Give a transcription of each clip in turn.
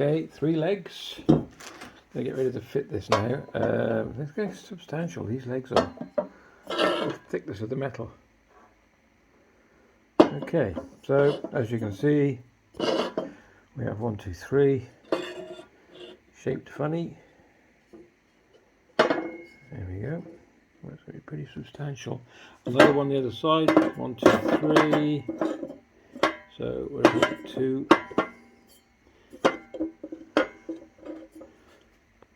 Okay, 3 legs. Gonna get ready to fit this now. It's getting substantial. These legs are the thickness of the metal. Okay, so as you can see, we have 1, 2, 3, shaped funny. There we go. That's going to be pretty substantial. Another one the other side. 1, 2, 3. So we're at 2.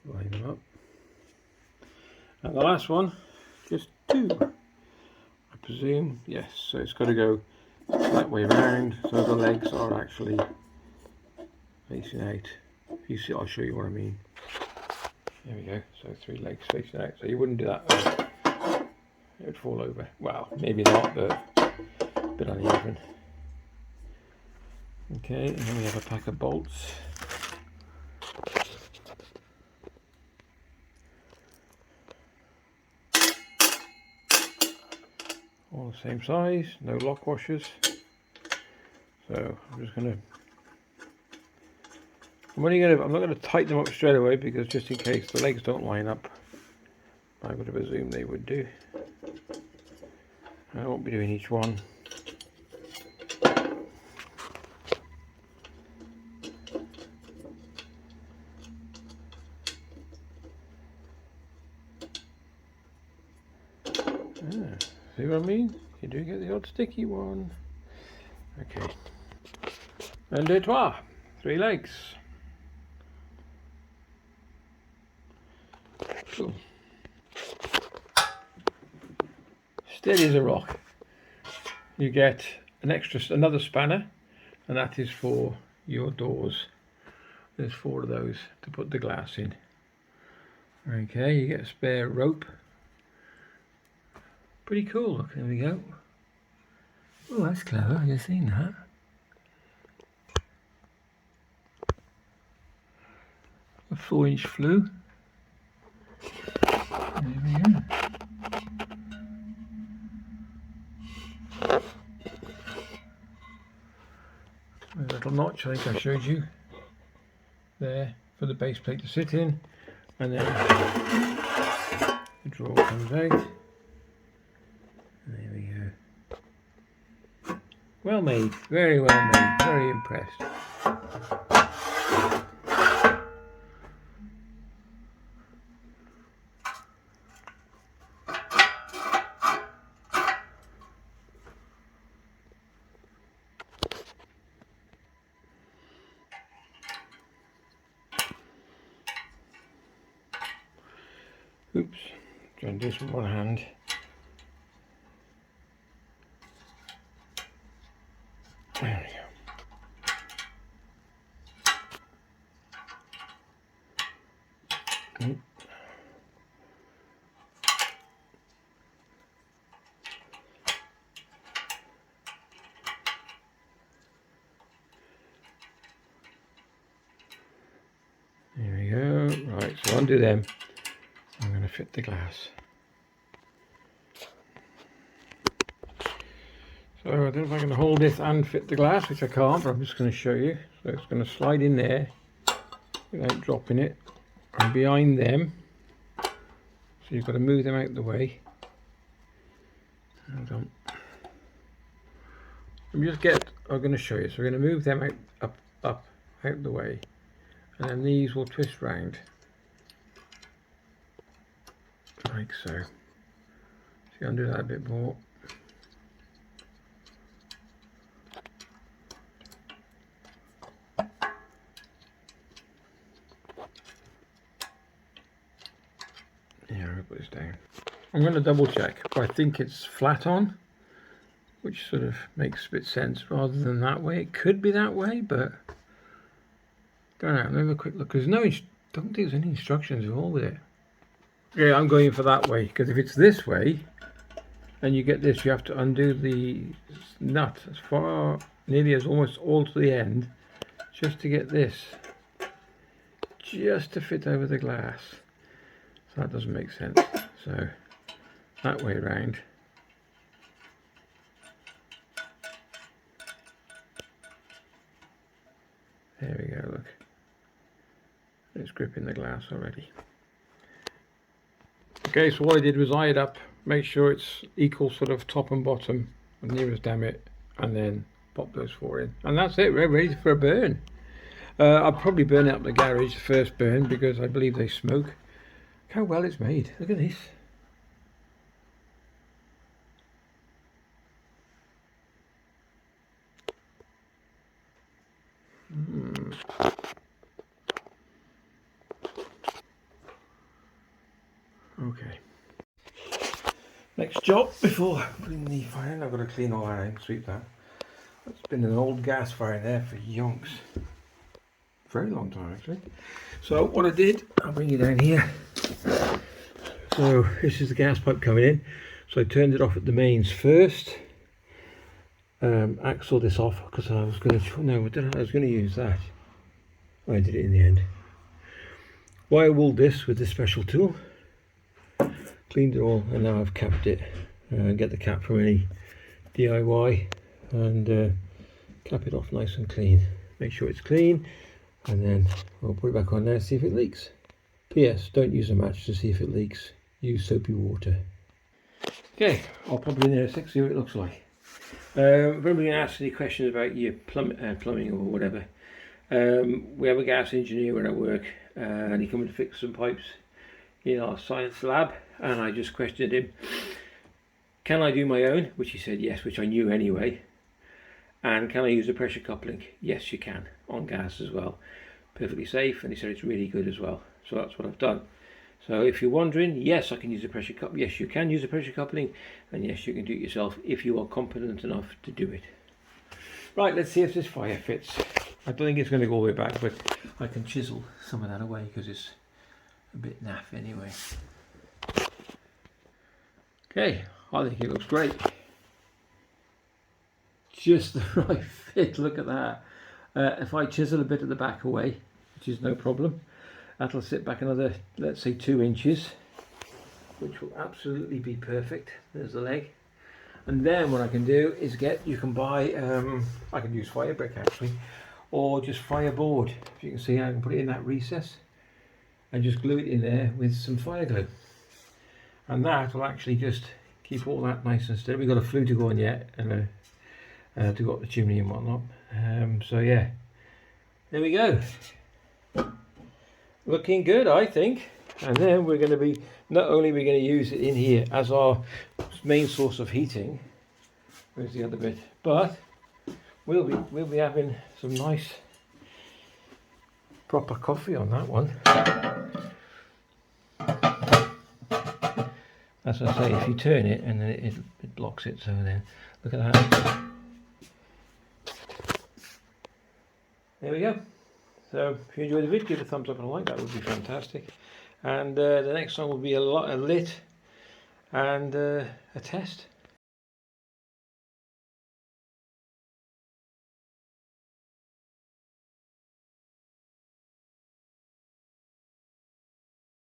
Line them up. And the last one, just 2. I presume, yes. So it's got to go that way round, so the legs are actually facing out. If you see, I'll show you what I mean. There we go. So 3 legs facing out. So you wouldn't do that. It would fall over. Well, maybe not, but a bit uneven. Okay, and then we have a pack of bolts. All the same size, no lock washers. So I'm just gonna. I'm not gonna tighten them up straight away because just in case the legs don't line up, I would have assumed they would do. I won't be doing each one. See what I mean? You do get the odd sticky one. Okay. And deux trois. 3 legs. Cool. Steady as a rock. You get another spanner, and that is for your doors. There's 4 of those to put the glass in. Okay, you get a spare rope. Pretty cool, look, there we go. Oh, that's clever, have you seen that? A 4-inch flue. There we go. A little notch, I think I showed you there for the base plate to sit in, and then the drawer comes out. There we go. Well made, very well made, very impressed. Oops, trying to do this with one hand. There we go. There we go. Right, so undo them. I'm going to fit the glass. So I don't know if I can hold this and fit the glass, which I can't, but I'm just going to show you. So it's going to slide in there without dropping it, and behind them. So you've got to move them out the way. Hold on. I'm going to show you. So we're going to move them up, out the way, and then these will twist round. Like so. See, undo that a bit more. Yeah, I'll put this down. I'm going to double check, but I think it's flat on, which sort of makes a bit sense rather than that way. It could be that way, but don't know. Let me have a quick look. There's don't think there's any instructions at all with it. Yeah, I'm going for that way, because if it's this way and you get this, you have to undo the nut as far, nearly as almost all to the end, just to get this, just to fit over the glass. So that doesn't make sense. So that way around. There we go, look. It's gripping the glass already. Okay, so what I did was eye it up, make sure it's equal sort of top and bottom, as near as damn it, and then pop those 4 in. And that's it, we're ready for a burn. I'll probably burn it up in the garage, the first burn, because I believe they smoke. Look how well it's made, look at this. Okay. Next job before putting the fire in, I've got to clean all that out, sweep that. It's been an old gas fire in there for yonks. Very long time actually. So what I did, I'll bring you down here. So this is the gas pipe coming in. So I turned it off at the mains first. Axle this off because I was going to, no, I was going to use that. I did it in the end. Wire wooled this with this special tool. Cleaned it all, and now I've capped it. Get the cap from any DIY and cap it off nice and clean. Make sure it's clean, and then I'll put it back on there, see if it leaks. P.S. Don't use a match to see if it leaks. Use soapy water. Okay, I'll pop it in there, see what it looks like. If anybody asks any questions about your plumbing or whatever, we have a gas engineer where I work, and he came to fix some pipes in our science lab, and I just questioned him, can I do my own? Which he said yes, which I knew anyway. And can I use a pressure coupling? Yes, you can, on gas as well. Perfectly safe, and he said it's really good as well. So that's what I've done. So if you're wondering, yes, I can use a pressure coupling. Yes, you can use a pressure coupling, and yes, you can do it yourself if you are competent enough to do it. Right, let's see if this fire fits. I don't think it's going to go all the way back, but I can chisel some of that away because it's a bit naff anyway. Okay, I think it looks great. Just the right fit, look at that. If I chisel a bit at the back away, which is no problem, that'll sit back another, let's say 2 inches, which will absolutely be perfect. There's the leg. And then what I can do is you can buy, I can use fire brick actually, or just fire board. If you can see, I can put it in that recess and just glue it in there with some fire glue. And that will actually just keep all that nice and steady. We've got a flue to go on yet, and to go up the chimney and whatnot. So yeah, there we go. Looking good, I think. And then we're going to be, not only are we going to use it in here as our main source of heating, where's the other bit, but we'll be having some nice proper coffee on that one. As I say, if you turn it and then it blocks it, so then look at that. There we go. So if you enjoyed the video, give it a thumbs up and a like, that would be fantastic. And the next one will be a lit and a test.